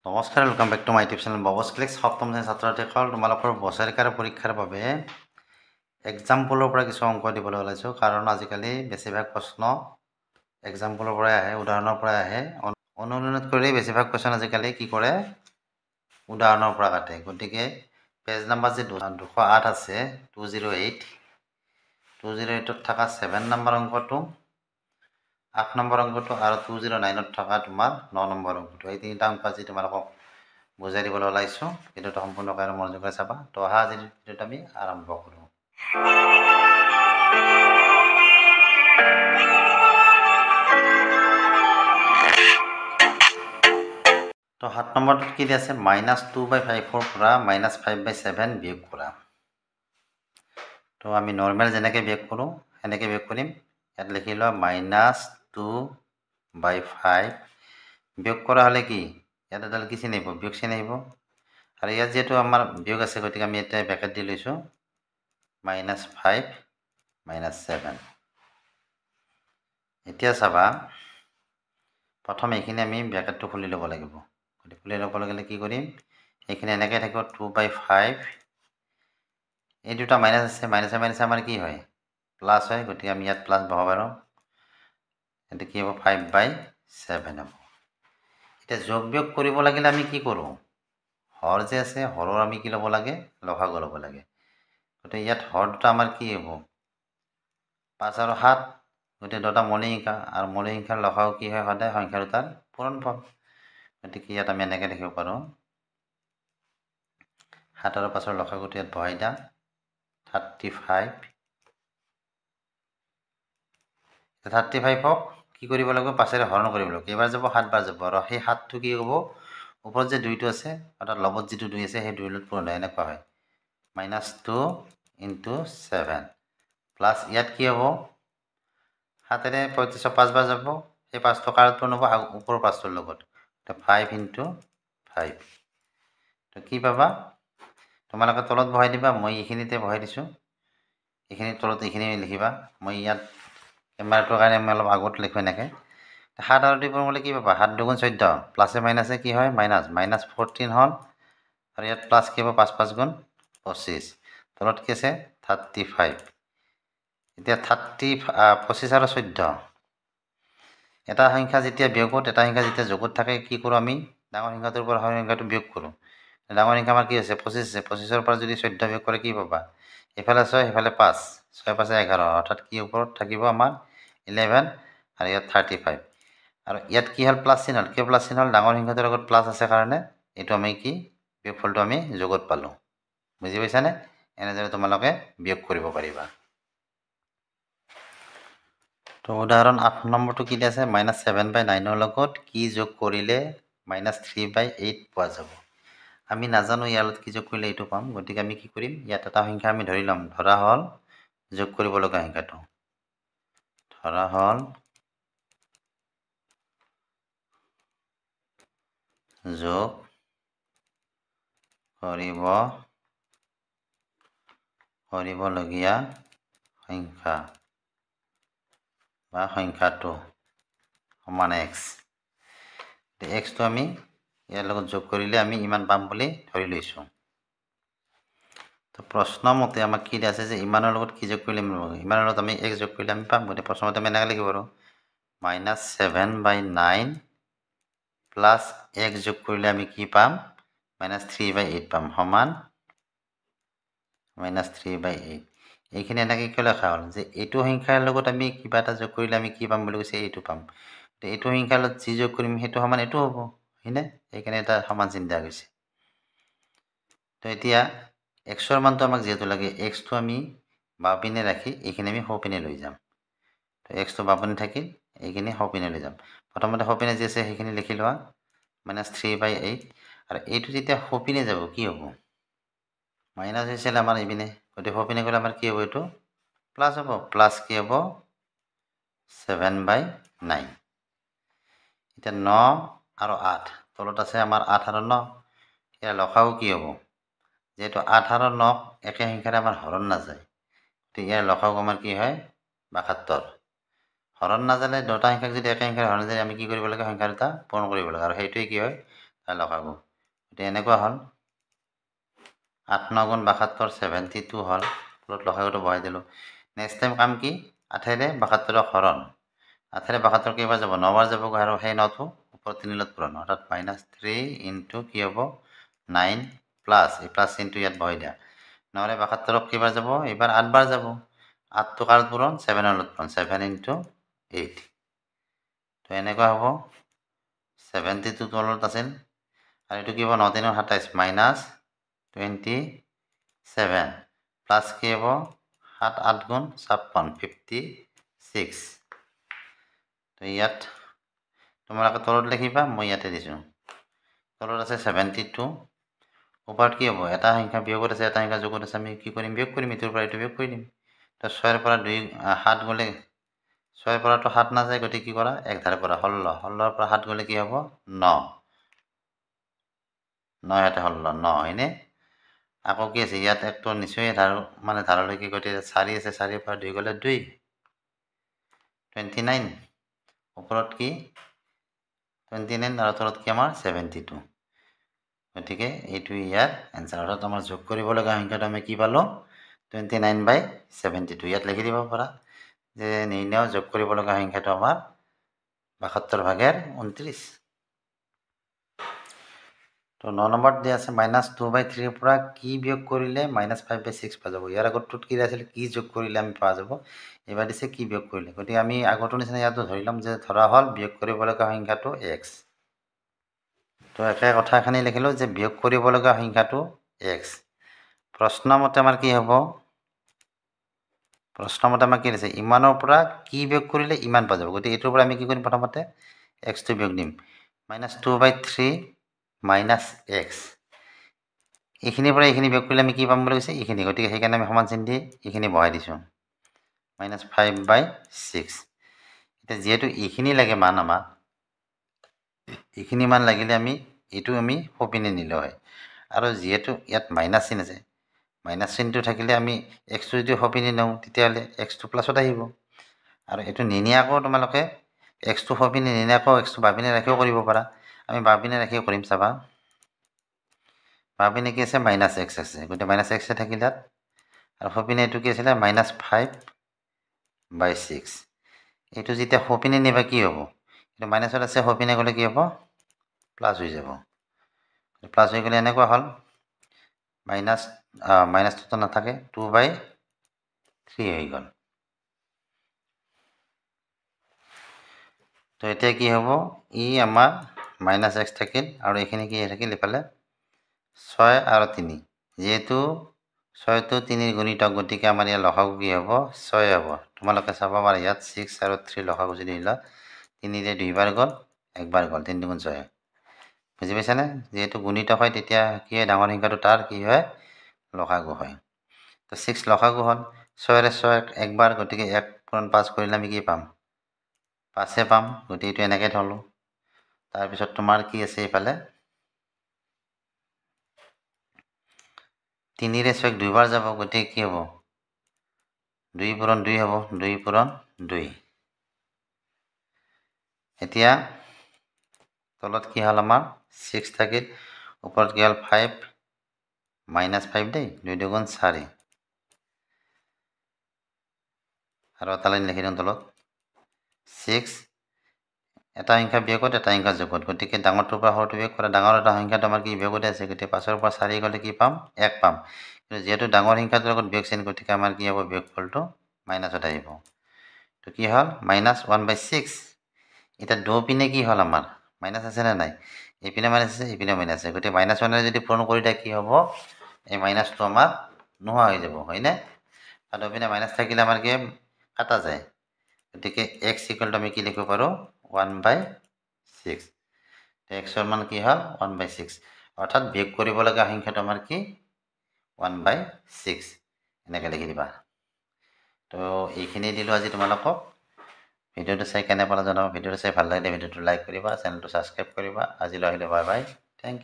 নমস্কাৰ, welcome back to my YouTube channel Bob's Clicks. সপ্তম শ্ৰেণীৰ ছাত্ৰ ছাত্ৰীসকল, তোমালোকৰ বছৰেকাৰ পৰীক্ষাৰ বাবে এক্সাম্পলৰ পৰা কিছু অংক দিবলৈ ওলাইছোঁ। কাৰণ আজিকালি বেছিভাগ প্ৰশ্ন এক্সাম্পলৰ পৰাই আহে, উদাহৰণৰ পৰাই আহে। অনুশীলনত কৰি বেছিভাগ কুৱেশ্যন আজিকালি কি কৰে, উদাহৰণৰ পৰা কাটে। গতিকে পেজ নাম্বাৰ যি 208 আছে, 208ত থকা 7 নম্বৰ অংকটো, 8 নম্বৰ অংকটো আৰু 209ত থকা তোমাৰ 9 নম্বৰ অংকটো, এই তিনিটা অংক আজি তোমালোকক বুজাই দিবলৈ ওলাইছোঁ। ভিডিঅ'টো সম্পূৰ্ণকৈ মনোযোগেৰে চাবা। তো অহা আজিৰ ভিডিঅ'টো আমি আৰম্ভ কৰোঁ। তো 7 নম্বৰটোত কি দি আছে, -2/5 পৰা -5/7 বিয়োগ কৰা। তো আমি নৰ্মেল যেনেকৈ বিয়োগ কৰোঁ সেনেকৈ বিয়োগ কৰিম। ইয়াত লিখি লোৱা -2/5 বিয়োগ কৰা হ'লে কি, ইয়াত এডাল কি চিনি আহিব, বিয়োগ চিনি আহিব। আৰু ইয়াত যিহেতু আমাৰ বিয়োগ আছে, গতিকে আমি এতিয়া ব্ৰেকেট দি লৈছোঁ -5 -7। এতিয়া চাবা, প্ৰথম এইখিনি আমি ব্ৰেকেটটো খুলি ল'ব লাগিব। গতিকে খুলি ল'ব লাগিলে কি কৰিম, এইখিনি এনেকৈ থাকিব 2/5, এই দুটা মাইনাছ আছে, মাইনাছে মাইনাছে আমাৰ কি হয়, প্লাছ হয়। গতিকে আমি ইয়াত প্লাছ বহাব পাৰোঁ। এতিয়া কি হ'ব, 5/7 হ'ব। এতিয়া যোগ বিয়োগ কৰিব লাগিলে আমি কি কৰোঁ, হৰ যে আছে, হৰৰ আমি কি ল'ব লাগে, লসাগু ল'ব লাগে। গতিকে ইয়াত হৰ দুটা আমাৰ কি হ'ব, 5 আৰু 7, গতিকে দুটা মৌলিক সংখ্যা, আৰু মৌলিক সংখ্যাৰ লসাগু কি হয়, সদায় সংখ্যা দুটাৰ পূৰণফল। গতিকে ইয়াত আমি এনেকৈ লিখিব পাৰোঁ, 7 আৰু 5ৰ লসাগুটো ইয়াত বহাই দিয়া, 35। 35ক কি কৰিব লাগিব, 5ৰে হৰণ কৰিব লাগিব। কেইবাৰ যাব, 7 বাৰ যাব। আৰু সেই 7টো কি হ'ব, ওপৰত যে 2টো আছে, অৰ্থাৎ লগত যিটো 2 আছে, সেই 2 লগত পূৰণ হয়, এনেকুৱা হয়। -2 × 7 প্লাছ ইয়াত কি হ'ব, 7ৰে 35ক 5 বাৰ যাব, সেই 5টো কাৰত পূৰণ হ'ব, ওপৰৰ 5টোৰ লগত। 5 × 5। তো কি পাবা, তোমালোকে তলত বহাই দিবা, মই এইখিনিতে বহাই দিছোঁ। এইখিনিৰ তলত এইখিনি লিখিবা। মই ইয়াত কেমেৰাটোৰ কাৰণে মই অলপ আগত লিখোঁ এনেকৈ। 7 আৰু 2 পূৰণ হ'লে কি পাবা, 7 × 2 = 14, প্লাছে মাইনাছে কি হয়, -14 হ'ল। আৰু ইয়াত প্লাছ কি হ'ব, 5 × 5 = 25, তলত কি আছে 35। এতিয়া 25 আৰু 14, এটা সংখ্যা যেতিয়া বিয়োগত, এটা সংখ্যা যেতিয়া যোগত থাকে, কি কৰোঁ আমি, ডাঙৰ সংখ্যাটোৰ পৰা সৰু সংখ্যাটো বিয়োগ কৰোঁ। ডাঙৰ সংখ্যা আমাৰ কি আছে, 25 আছে। 25ৰ পৰা যদি 14 বিয়োগ কৰে কি পাবা, এইফালে 6, সেইফালে 5, 6 × 5 = 11, অৰ্থাৎ কি ওপৰত থাকিব আমাৰ 11, আৰু ইয়াত 35। আৰু ইয়াত কি হ'ল, প্লাছ চিন হ'ল। কিয় প্লাছ চিন হ'ল, ডাঙৰ সংখ্যাটোৰ লগত প্লাছ আছে কাৰণে এইটো আমি কি, বিয়োগফলটো আমি যোগত পালোঁ। বুজি পাইছানে? এনেদৰে তোমালোকে বিয়োগ কৰিব পাৰিবা। তো উদাহৰণ 8 নম্বৰটো কি আছে, -7/9ৰ লগত কি যোগ কৰিলে -3/8 পোৱা যাব। আমি নাজানো ইয়াৰ লগত কি যোগ কৰিলে এইটো পাম। গতিকে আমি কি কৰিম, ইয়াত এটা সংখ্যা আমি ধৰি ল'ম, ধৰা হ'ল যোগ কৰিব লগা সংখ্যাটো, ধৰা হ'ল যোগ কৰিবলগীয়া সংখ্যা বা সংখ্যাটো সমান x। এক্সটো আমি ইয়াৰ লগত যোগ কৰিলে আমি ইমান পাম বুলি ধৰি লৈছোঁ। তো প্ৰশ্ন মতে আমাক কি দিয়া আছে যে ইমানৰ লগত কি যোগ কৰিলে ইমান পাম, ইমানৰ লগত আমি x যোগ কৰিলে আমি পাম। গতিকে প্ৰথমতে আমি এনেকৈ লিখিব পাৰোঁ, -7/9 প্লাছ x যোগ কৰিলে আমি কি পাম, -3/8 পাম, সমান -3/8। এইখিনি এনেকৈ কিয় লেখা হ'ল, যে এইটো সংখ্যাৰ লগত আমি কিবা এটা যোগ কৰিলে আমি কি পাম বুলি কৈছে, এইটো পাম। তো এইটো সংখ্যাৰ লগত যি যোগ কৰিম সেইটো সমান এইটো হ'ব, হয়নে? সেইকাৰণে এটা সমান চিন দিয়া গৈছে। তো এতিয়া এক্সৰ মানটো আমাক যিহেতু লাগে, এক্সটো আমি বাওঁপিনে ৰাখি এইখিনি আমি সোঁপিনে লৈ যাম। তো এক্সটো বাওঁপিনে থাকিল, এইখিনি সোঁপিনে লৈ যাম। প্ৰথমতে সোঁপিনে যি আছে সেইখিনি লিখি লোৱা, -3/8। আৰু এইটো যেতিয়া সোঁপিনে যাব কি হ'ব, মাইনাছ হৈছিলে আমাৰ এইপিনে, গতিকে সোঁপিনে গ'লে আমাৰ কি হ'ব, এইটো প্লাছ হ'ব। প্লাছ কি হ'ব, 7/9। এতিয়া 9 আৰু 8, তলত আছে আমাৰ 8 আৰু 9, ইয়াৰ লসাগু কি হ'ব, যিহেতু 8 আৰু 9 একে সংখ্যাৰে আমাৰ হৰণ নাযায়, গতিকে ইয়াৰ লসাগু আমাৰ কি হয়, 72। হৰণ নাজালে দুটা সংখ্যাক যদি একে সংখ্যাৰে হৰণ যায়, আমি কি কৰিব লাগে, সংখ্যা দুটা পূৰণ কৰিব লাগে, আৰু সেইটোৱে কি হয়, তাৰ লসাগু গতিকে এনেকুৱা হ'ল 8 9 গুণ 72 72 হ'ল ওপৰত লসাগুটো বহাই দিলোঁ নেক্সট টাইম কাম কি 8 ৰে 72 হৰণ 8 ৰে 72 কেইবাৰ যাব 9 বাৰ যাব আৰু সেই 9টো ওপৰত 3 লত পূৰণ অৰ্থাৎ -3 ইনটু কি হ'ব 9 প্লাস এই প্লাস চিনটো ইয়াত বহাই দিয়া 9 ৰে 72 কেইবাৰ যাব এবাৰ 8 বাৰ যাব 8 টো কাৰত পূৰণ 7 ৰ লত পূৰণ 7 ইনটু 8 তো এনেকুৱা হ'ব 72 তলত আছিল আৰু এটো কি হ'ব 9 3 27 মাইনাস 27 প্লাস কি হ'ব 7 8 গুণ 56 56 তো ইয়াত তোমালোকে তলত লিখিবা মই ইয়াতে দিছো তলত আছে 72 ওপৰত কি হ'ব এটা সংখ্যা বিয়োগত আছে এটা সংখ্যা যোগত আছে আমি কি কৰিম বিয়োগ কৰিম ইটোৰ পৰা ইটো বিয়োগ কৰি দিম তো 6 ৰ পৰা 2 7 গলে 6 ৰ পৰা তো 7 না যায় গতি কি কৰা 1 ধাৰ পৰা 16 16 ৰ পৰা 7 গলে কি হ'ব 9 9 এটা 16 9 হয়নে আকৌ কি আছে ইয়াত একটো নিশ্চয় ধাৰ মানে ধাৰলৈকে গতি 4 আছে 4 ৰ পৰা 2 গলে 2 29 ওপৰত কি 29 আৰু তলত কি আমাৰ 72 গতিকে এইটো ইয়াৰ आंसर অৰ্থাৎ আমাৰ যোগ কৰিব লগা সংখ্যাটো আমি কি পালো 29/72 ইয়াত লিখি দিব পাৰা যে নিৰ্ণয় যোগ কৰিব লগা সংখ্যাটো আমাৰ 72/29 তো 9 নম্বৰ দিয়া আছে -2/3 ৰ পৰা কি বিয়োগ কৰিলে -5/6 পা যাব ইয়াৰ আগতটোত কি আছিল কি যোগ কৰিলে আমি পা যাব এবাৰ দিছে কি বিয়োগ কৰিলে গতিকে আমি আগৰটো নিচিনা ইয়াতো ধৰিলাম যে ধৰা হল বিয়োগ কৰিব লগা সংখ্যাটো x তো একে কথাখানি লিখিলো যে বিয়োগ কৰিব লগা সংখ্যাটো x প্ৰশ্ন মতে আমাৰ কি হ'ব প্ৰশ্ন মতে আমাৰ কি আছে ইমানৰ পৰা কি বিয়োগ কৰিলে ইমান পা যাব গতিকে এটোৰ পৰা আমি কি কৰিম প্ৰথমতে x টো বিয়োগ দিম -2/3 - x এইখিনি পৰা এইখিনি বিয়োগ কৰিলে আমি কি পাম বুলি কৈছে এইখিনি গতিকে সেইকাৰণে আমি সমান চিন দি এইখিনি বহাই দিছো -5/6 এটা যেহেতু এইখিনি লাগে মান আমাৰ এইখিনি মান লাগিলে আমি এটো আমি সপিনে নিলো হয় আৰু যেহেতু ইয়াত মাইনাস চিন আছে মাইনাস চিনটো থাকিলে আমি x টো যদি সপিনে নও তেতিয়ালে x টো প্লাসত আহিব আৰু এটো নিনিয়াকো তোমালোকে x টো সপিনে নিনিয়াকো x টো বাবিনে ৰাখিও কৰিব পাৰা আমি বাবিনে ৰাখিও কৰিম চাবা বাবিনে কি আছে -x আছে গতে -x এ থাকিলে আৰু সপিনে এটো কি আছিল -5/6 এটো যেতিয়া সপিনে নিবা কি হ'ব এটো মাইনাসত আছে সপিনে গলে কি হ'ব প্লাস হৈ যাব প্লাস হৈ গলে এনেকুৱা হল মাইনাস তো নাথাকে 2/3 হৈ গল তো এতিয়া কি হ'ব ই আমাৰ -x থাকিল আৰু এখিনি কি থাকিল ইফালে 6 আৰু 3 যেহেতু 6 তো 3 ৰ গুণিতক গতিকে আমাৰ ইয়া লসাগু কি হ'ব 6 হ'ব তোমালোকে চাবা পাৰা ইয়াত 6 আৰু 3 লসাগু যদি হিলা 3 ৰে 2 বাৰ গল 1 বাৰ গল 3 2 6 বুজি পাইছা না যেহেতু গুণিতক হয় তেতিয়া কি হয় ডাঙৰ সংখ্যাটো তাৰ কি হয় লসাগু হয় তো 6 লসাগু হল 6 ৰে 6 1 বাৰ গতিকে 1 পূৰণ 5 কৰিলে আমি কি পাম 5 এ পাম গতিকে এটো এনেকৈ ধৰলো তাৰ পিছত তোমাৰ কি আছে ইফালে 3 ৰে 6 2 বাৰ যাব গতিকে কি হ'ব 2 পূৰণ 2 হ'ব 2 পূৰণ 2 এতিয়া তলত কি হল আমাৰ 6 থাকিল ওপৰত কি হল 5 -5 দেই 2 2 4 আৰু এটা লাইন লিখি দিম তলত 6 এটা সংখ্যা বিয়োগত এটা সংখ্যা যোগত গতিকে ডাঙৰটোৰ পৰা সৰুটো বিয়োগ কৰা ডাঙৰ এটা সংখ্যাটো আমাৰ কি বিয়োগতে আছে গতিকে 5 ৰ পৰা 4 গলে কি পাম 1 পাম কিন্তু যেহেতু ডাঙৰ সংখ্যাটোৰ লগত বিয়োগ চিন গতিকে আমাৰ কি হ'ব বিয়োগফলটো মাইনাসত আহিব তো কি হল -1/6 এটা দো পিনে কি হল আমাৰ মাইনাস আছে না নাই এইপিনে মাইনাস আছে এইপিনে মাইনাস আছে গতিকে -1 যদি পূৰণ কৰি দিয়া কি হ'ব এই মাইনাসটো আমাৰ নোহোৱা হৈ যাব হয়নে আৰু পিনে মাইনাস থাকিলে আমাৰ কি কাটা যায় গতিকে x = আমি কি লিখিব পাৰো 1/6 x ৰ মান কি হল 1/6 অৰ্থাৎ বিয়োগ কৰিব লগা সংখ্যাটো আমাৰ কি 1/6 এনেকৈ লিখি দিবা তো এইখিনি দিলো আজি তোমালোকক ভিডিওটো চাই কেনে পালা জনাবা ভিডিওটো চাই ভাল লাগিলে ভিডিওটো লাইক কৰিবা চেনেলটো সাবস্ক্ৰাইব কৰিবা আজিলৈ আহিলে বাই বাই থ্যাংক ইউ